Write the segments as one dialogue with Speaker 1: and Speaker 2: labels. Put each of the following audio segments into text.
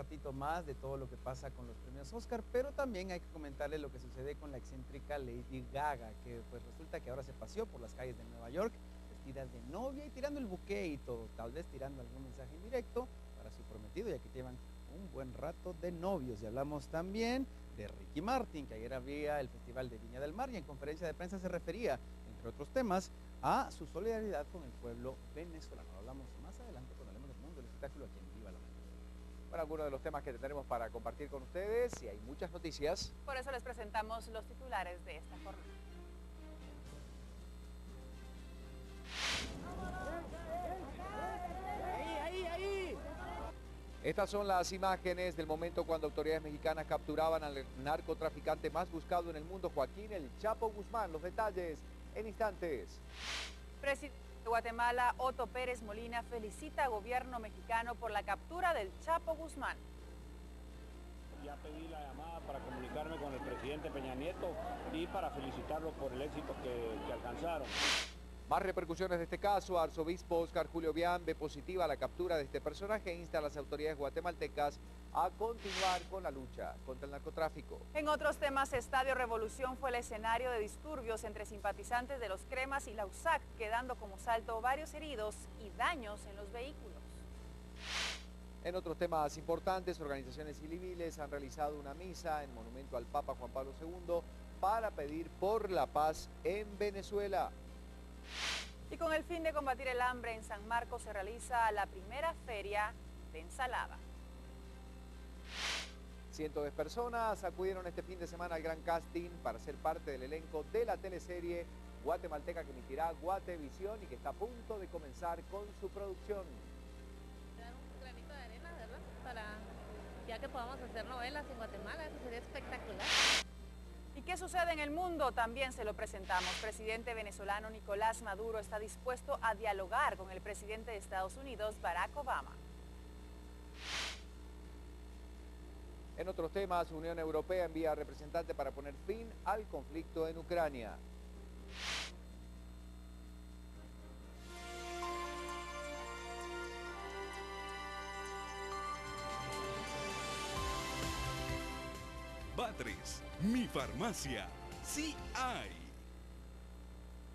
Speaker 1: ratito más de todo lo que pasa con los premios Oscar, pero también hay que comentarle lo que sucede con la excéntrica Lady Gaga, que pues resulta que ahora se paseó por las calles de Nueva York vestida de novia y tirando el buqué y todo, tal vez tirando algún mensaje indirecto para su prometido, ya que llevan un buen rato de novios. Y hablamos también de Ricky Martin, que ayer había el Festival de Viña del Mar y en conferencia de prensa se refería, entre otros temas, a su solidaridad con el pueblo venezolano. Hablamos más adelante cuando hablemos del mundo del espectáculo aquí en Viva la Mañana.
Speaker 2: Bueno, algunos de los temas que tenemos para compartir con ustedes y hay muchas noticias.
Speaker 3: Por eso les presentamos los titulares de esta jornada.
Speaker 2: Estas son las imágenes del momento cuando autoridades mexicanas capturaban al narcotraficante más buscado en el mundo, Joaquín El Chapo Guzmán. Los detalles en instantes.
Speaker 3: Presidente de Guatemala, Otto Pérez Molina, felicita al gobierno mexicano por la captura del Chapo Guzmán.
Speaker 4: Ya pedí la llamada para comunicarme con el presidente Peña Nieto y para felicitarlo por el éxito que alcanzaron.
Speaker 2: Más repercusiones de este caso. Arzobispo Oscar Julio Bian ve positiva la captura de este personaje e insta a las autoridades guatemaltecas a continuar con la lucha contra el narcotráfico.
Speaker 3: En otros temas, Estadio Revolución fue el escenario de disturbios entre simpatizantes de los Cremas y la USAC, quedando como saldo varios heridos y daños en los vehículos.
Speaker 2: En otros temas importantes, organizaciones civiles han realizado una misa en monumento al Papa Juan Pablo II para pedir por la paz en Venezuela.
Speaker 3: Y con el fin de combatir el hambre, en San Marcos se realiza la primera feria de ensalada.
Speaker 2: Cientos de personas acudieron este fin de semana al gran casting para ser parte del elenco de la teleserie guatemalteca que emitirá Guatevisión y que está a punto de comenzar con su producción.
Speaker 5: Dar un granito de arena, ¿verdad? Para ya que podamos hacer novelas en Guatemala, eso sería espectacular.
Speaker 3: ¿Y qué sucede en el mundo? También se lo presentamos. Presidente venezolano Nicolás Maduro está dispuesto a dialogar con el presidente de Estados Unidos, Barack Obama.
Speaker 2: En otros temas, Unión Europea envía representante para poner fin al conflicto en Ucrania.
Speaker 6: Batres, mi farmacia, sí hay.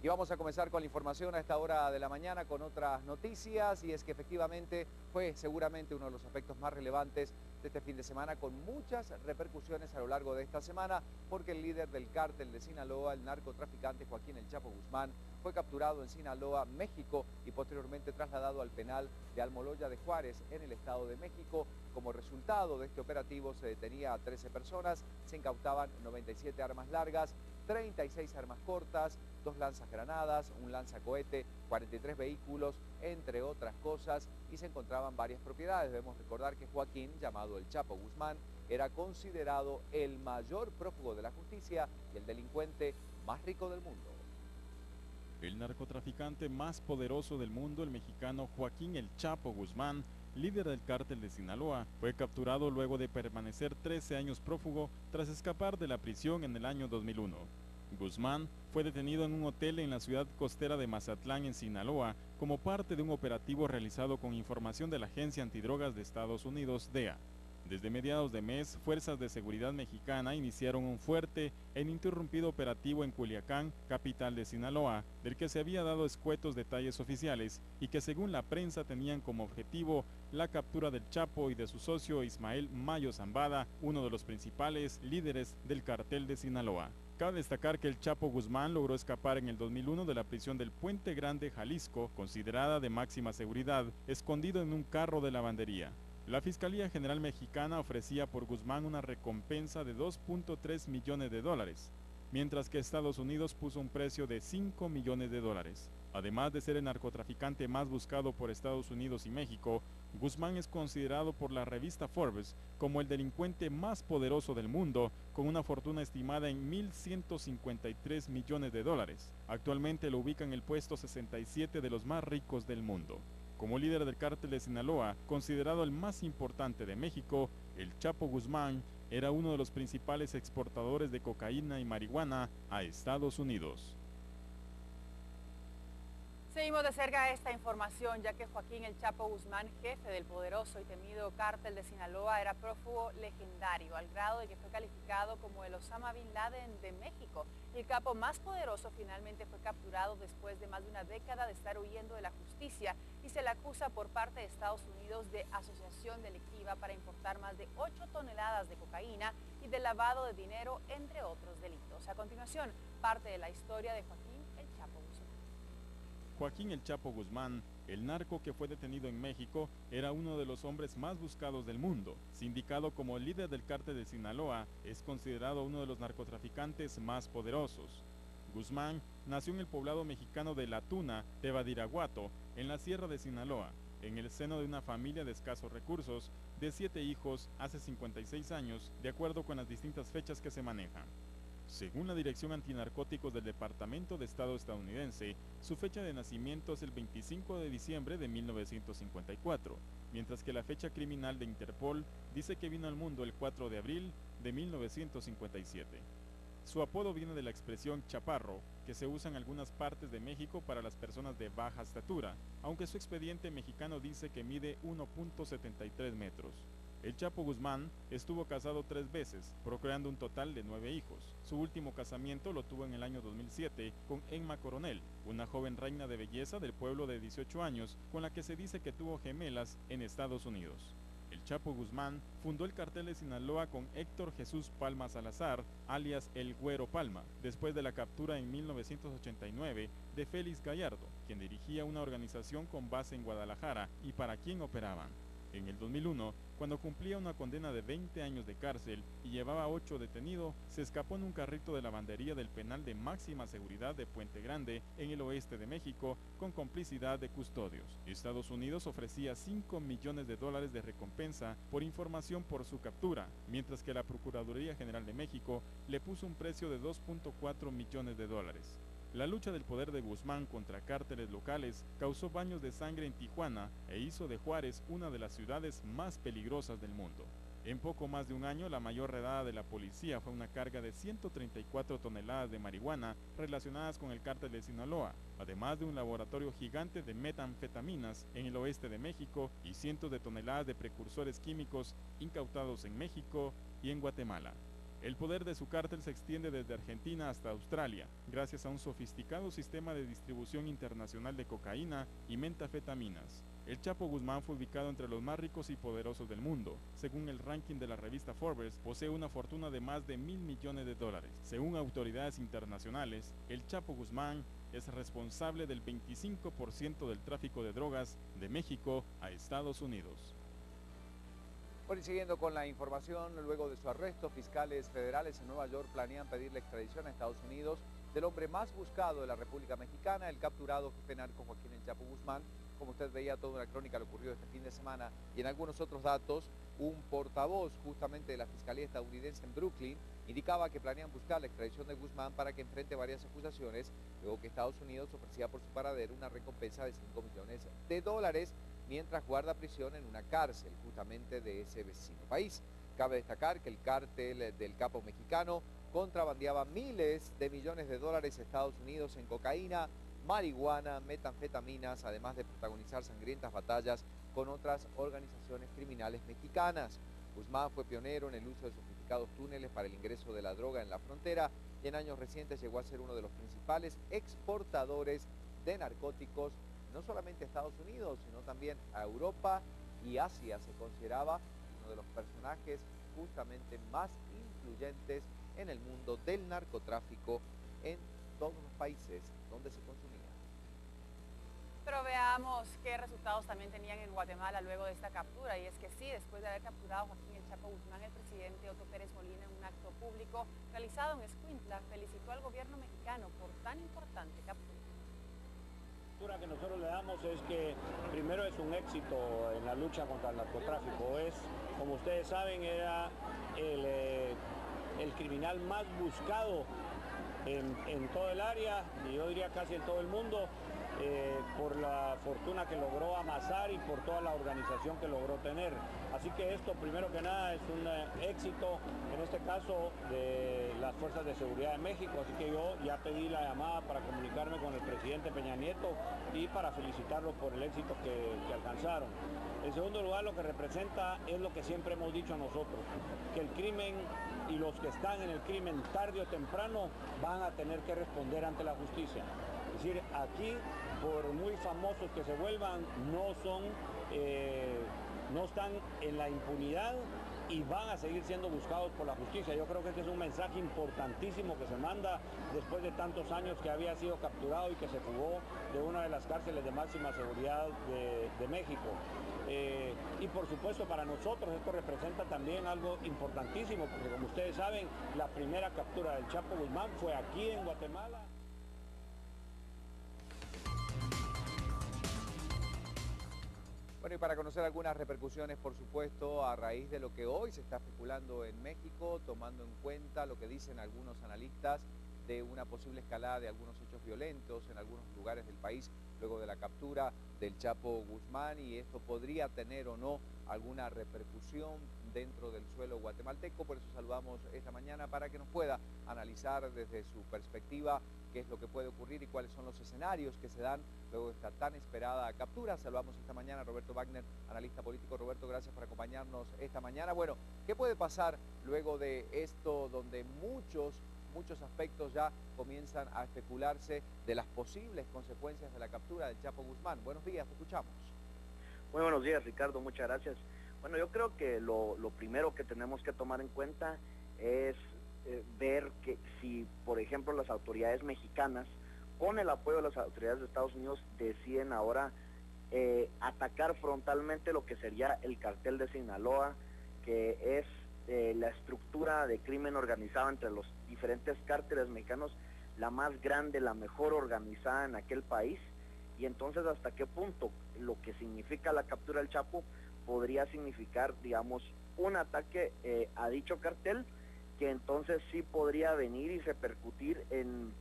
Speaker 2: Y vamos a comenzar con la información a esta hora de la mañana con otras noticias, y es que efectivamente fue seguramente uno de los aspectos más relevantes de este fin de semana, con muchas repercusiones a lo largo de esta semana, porque el líder del cártel de Sinaloa, el narcotraficante Joaquín El Chapo Guzmán, fue capturado en Sinaloa, México, y posteriormente trasladado al penal de Almoloya de Juárez, en el Estado de México. Como resultado de este operativo se detenía a 13 personas, se incautaban 97 armas largas, 36 armas cortas, 2 lanzagranadas, un lanzacohete, 43 vehículos, entre otras cosas, y se encontraban varias propiedades. Debemos recordar que Joaquín, llamado El Chapo Guzmán, era considerado el mayor prófugo de la justicia y el delincuente más rico del mundo.
Speaker 7: El narcotraficante más poderoso del mundo, el mexicano Joaquín El Chapo Guzmán, líder del cártel de Sinaloa, fue capturado luego de permanecer 13 años prófugo tras escapar de la prisión en el año 2001. Guzmán fue detenido en un hotel en la ciudad costera de Mazatlán, en Sinaloa, como parte de un operativo realizado con información de la Agencia Antidrogas de Estados Unidos, DEA. Desde mediados de mes, fuerzas de seguridad mexicana iniciaron un fuerte e ininterrumpido operativo en Culiacán, capital de Sinaloa, del que se había dado escuetos detalles oficiales y que según la prensa tenían como objetivo la captura del Chapo y de su socio Ismael Mayo Zambada, uno de los principales líderes del cartel de Sinaloa. Cabe destacar que el Chapo Guzmán logró escapar en el 2001 de la prisión del Puente Grande, Jalisco, considerada de máxima seguridad, escondido en un carro de lavandería. La Fiscalía General Mexicana ofrecía por Guzmán una recompensa de 2.3 millones de dólares, mientras que Estados Unidos puso un precio de 5 millones de dólares. Además de ser el narcotraficante más buscado por Estados Unidos y México, Guzmán es considerado por la revista Forbes como el delincuente más poderoso del mundo, con una fortuna estimada en 1.153 millones de dólares. Actualmente lo ubica en el puesto 67 de los más ricos del mundo. Como líder del cártel de Sinaloa, considerado el más importante de México, el Chapo Guzmán era uno de los principales exportadores de cocaína y marihuana a Estados Unidos.
Speaker 3: Seguimos de cerca esta información, ya que Joaquín El Chapo Guzmán, jefe del poderoso y temido cártel de Sinaloa, era prófugo legendario, al grado de que fue calificado como el Osama Bin Laden de México. El capo más poderoso finalmente fue capturado después de más de una década de estar huyendo de la justicia y se le acusa por parte de Estados Unidos de asociación delictiva para importar más de 8 toneladas de cocaína y de lavado de dinero, entre otros delitos. A continuación, parte de la historia de Joaquín El Chapo Guzmán.
Speaker 7: Joaquín El Chapo Guzmán, el narco que fue detenido en México, era uno de los hombres más buscados del mundo. Sindicado como el líder del cártel de Sinaloa, es considerado uno de los narcotraficantes más poderosos. Guzmán nació en el poblado mexicano de La Tuna, de Badiraguato, en la sierra de Sinaloa, en el seno de una familia de escasos recursos, de 7 hijos, hace 56 años, de acuerdo con las distintas fechas que se manejan. Según la Dirección Antinarcóticos del Departamento de Estado estadounidense, su fecha de nacimiento es el 25 de diciembre de 1954, mientras que la fecha criminal de Interpol dice que vino al mundo el 4 de abril de 1957. Su apodo viene de la expresión chaparro, que se usa en algunas partes de México para las personas de baja estatura, aunque su expediente mexicano dice que mide 1.73 metros. El Chapo Guzmán estuvo casado 3 veces, procreando un total de 9 hijos. Su último casamiento lo tuvo en el año 2007 con Emma Coronel, una joven reina de belleza del pueblo de 18 años, con la que se dice que tuvo gemelas en Estados Unidos. El Chapo Guzmán fundó el cartel de Sinaloa con Héctor Jesús Palma Salazar, alias El Güero Palma, después de la captura en 1989 de Félix Gallardo, quien dirigía una organización con base en Guadalajara y para quien operaban. En el 2001, cuando cumplía una condena de 20 años de cárcel y llevaba 8 detenidos, se escapó en un carrito de lavandería del penal de máxima seguridad de Puente Grande, en el oeste de México, con complicidad de custodios. Estados Unidos ofrecía $5 millones de recompensa por información por su captura, mientras que la Procuraduría General de México le puso un precio de $2.4 millones. La lucha del poder de Guzmán contra cárteles locales causó baños de sangre en Tijuana e hizo de Juárez una de las ciudades más peligrosas del mundo. En poco más de un año, la mayor redada de la policía fue una carga de 134 toneladas de marihuana relacionadas con el cártel de Sinaloa, además de un laboratorio gigante de metanfetaminas en el oeste de México y cientos de toneladas de precursores químicos incautados en México y en Guatemala. El poder de su cártel se extiende desde Argentina hasta Australia, gracias a un sofisticado sistema de distribución internacional de cocaína y metanfetaminas. El Chapo Guzmán fue ubicado entre los más ricos y poderosos del mundo. Según el ranking de la revista Forbes, posee una fortuna de más de $1.000 millones. Según autoridades internacionales, el Chapo Guzmán es responsable del 25% del tráfico de drogas de México a Estados Unidos.
Speaker 2: Bueno, y siguiendo con la información, luego de su arresto, fiscales federales en Nueva York planean pedir la extradición a Estados Unidos del hombre más buscado de la República Mexicana, el capturado jefe narco Joaquín El Chapo Guzmán. Como usted veía, toda una crónica lo ocurrido este fin de semana y en algunos otros datos, un portavoz justamente de la Fiscalía estadounidense en Brooklyn indicaba que planean buscar la extradición de Guzmán para que enfrente varias acusaciones, luego que Estados Unidos ofrecía por su paradero una recompensa de $5 millones, mientras guarda prisión en una cárcel justamente de ese vecino país. Cabe destacar que el cártel del capo mexicano contrabandeaba miles de millones de dólares a Estados Unidos en cocaína, marihuana, metanfetaminas, además de protagonizar sangrientas batallas con otras organizaciones criminales mexicanas. Guzmán fue pionero en el uso de sofisticados túneles para el ingreso de la droga en la frontera y en años recientes llegó a ser uno de los principales exportadores de narcóticos, no solamente a Estados Unidos, sino también a Europa y Asia. Se consideraba uno de los personajes justamente más influyentes en el mundo del narcotráfico en todos los países donde se consumía.
Speaker 3: Pero veamos qué resultados también tenían en Guatemala luego de esta captura, y es que sí, después de haber capturado a Joaquín El Chapo Guzmán, el presidente Otto Pérez Molina, en un acto público realizado en Escuintla, felicitó al gobierno mexicano por tan importante captura.
Speaker 4: La lectura que nosotros le damos es que primero es un éxito en la lucha contra el narcotráfico. Es, como ustedes saben, era el criminal más buscado en todo el área, y yo diría casi en todo el mundo, por la fortuna que logró amasar y por toda la organización que logró tener. Así que esto, primero que nada, es un éxito, en este caso, de las Fuerzas de Seguridad de México. Así que yo ya pedí la llamada para comunicarme con el presidente Peña Nieto y para felicitarlo por el éxito que alcanzaron. En segundo lugar, lo que representa es lo que siempre hemos dicho nosotros, que el crimen y los que están en el crimen tarde o temprano van a tener que responder ante la justicia. Es decir, aquí, por muy famosos que se vuelvan, no están en la impunidad y van a seguir siendo buscados por la justicia. Yo creo que este es un mensaje importantísimo que se manda después de tantos años que había sido capturado y que se fugó de una de las cárceles de máxima seguridad de México. Y por supuesto para nosotros esto representa también algo importantísimo, porque como ustedes saben, la primera captura del Chapo Guzmán fue aquí en Guatemala.
Speaker 2: Bueno, y para conocer algunas repercusiones, por supuesto, a raíz de lo que hoy se está especulando en México, tomando en cuenta lo que dicen algunos analistas de una posible escalada de algunos hechos violentos en algunos lugares del país luego de la captura del Chapo Guzmán, y esto podría tener o no alguna repercusión dentro del suelo guatemalteco. Por eso saludamos esta mañana para que nos pueda analizar desde su perspectiva qué es lo que puede ocurrir y cuáles son los escenarios que se dan luego de esta tan esperada captura. Saludamos esta mañana a Roberto Wagner, analista político. Roberto, gracias por acompañarnos esta mañana. Bueno, ¿qué puede pasar luego de esto, donde muchos aspectos ya comienzan a especularse de las posibles consecuencias de la captura del Chapo Guzmán? Buenos días, te escuchamos.
Speaker 8: Muy buenos días, Ricardo, muchas gracias. Bueno, yo creo que lo primero que tenemos que tomar en cuenta es ver que si, por ejemplo, las autoridades mexicanas, con el apoyo de las autoridades de Estados Unidos, deciden ahora atacar frontalmente lo que sería el cartel de Sinaloa, que es la estructura de crimen organizado entre los diferentes cárteles mexicanos, la más grande, la mejor organizada en aquel país. Y entonces, ¿hasta qué punto lo que significa la captura del Chapo podría significar, digamos, un ataque a dicho cartel, que entonces sí podría venir y repercutir en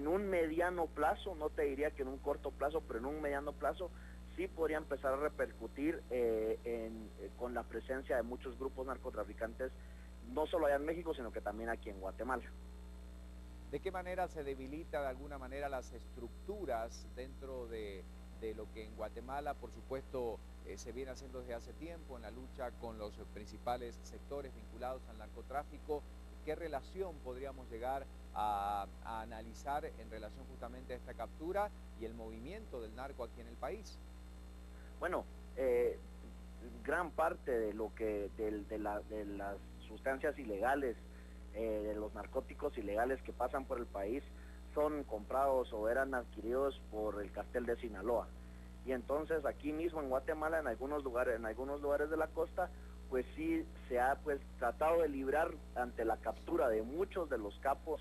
Speaker 8: un mediano plazo? No te diría que en un corto plazo, pero en un mediano plazo sí podría empezar a repercutir con la presencia de muchos grupos narcotraficantes, no solo allá en México, sino que también aquí en Guatemala.
Speaker 2: ¿De qué manera se debilita de alguna manera las estructuras dentro de lo que en Guatemala, por supuesto, se viene haciendo desde hace tiempo en la lucha con los principales sectores vinculados al narcotráfico? ¿Qué relación podríamos llegar a analizar en relación justamente a esta captura y el movimiento del narco aquí en el país?
Speaker 8: Bueno, gran parte de lo que de las sustancias ilegales, de los narcóticos ilegales que pasan por el país, son comprados o eran adquiridos por el cartel de Sinaloa. Y entonces aquí mismo en Guatemala, en algunos lugares de la costa, pues sí se ha tratado de librar ante la captura de muchos de los capos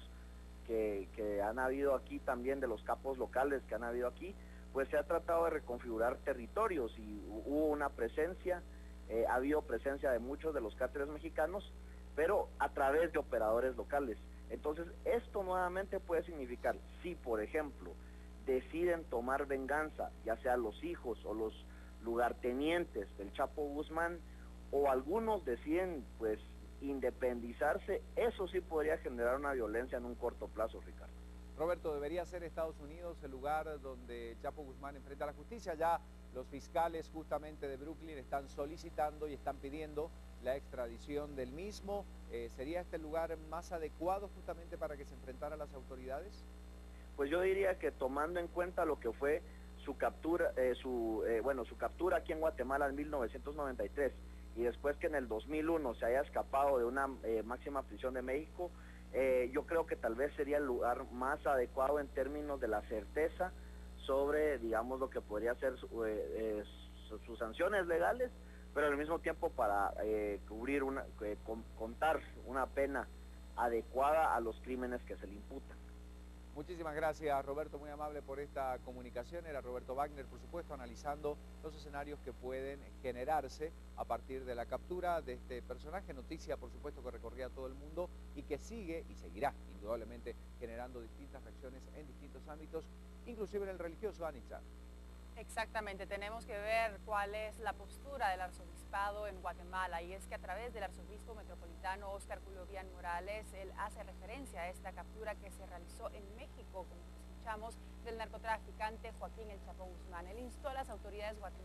Speaker 8: que han habido aquí, también de los capos locales que han habido aquí, pues se ha tratado de reconfigurar territorios y hubo una presencia, ha habido presencia de muchos de los cárteles mexicanos, pero a través de operadores locales. Entonces esto nuevamente puede significar, si por ejemplo deciden tomar venganza, ya sea los hijos o los lugartenientes del Chapo Guzmán, o algunos deciden pues independizarse, eso sí podría generar una violencia en un corto plazo, Ricardo.
Speaker 2: Roberto, ¿debería ser Estados Unidos el lugar donde Chapo Guzmán enfrenta la justicia? Ya los fiscales justamente de Brooklyn están solicitando y están pidiendo la extradición del mismo. ¿Sería este el lugar más adecuado justamente para que se enfrentara a las autoridades?
Speaker 8: Pues yo diría que tomando en cuenta lo que fue su captura, su captura aquí en Guatemala en 1993, y después que en el 2001 se haya escapado de una máxima prisión de México, yo creo que tal vez sería el lugar más adecuado en términos de la certeza sobre, digamos, lo que podría ser sus sanciones legales, pero al mismo tiempo para cubrir contar una pena adecuada a los crímenes que se le imputan.
Speaker 2: Muchísimas gracias, Roberto, muy amable por esta comunicación. Era Roberto Wagner, por supuesto, analizando los escenarios que pueden generarse a partir de la captura de este personaje. Noticia, por supuesto, que recorría todo el mundo y que sigue y seguirá, indudablemente, generando distintas reacciones en distintos ámbitos, inclusive en el religioso, Anicha.
Speaker 3: Exactamente, tenemos que ver cuál es la postura del arzobispado en Guatemala, y es que a través del arzobispo metropolitano Óscar Julio Bian Morales, él hace referencia a esta captura que se realizó en México, como escuchamos, del narcotraficante Joaquín El Chapo Guzmán. Él instó a las autoridades guatemaltecas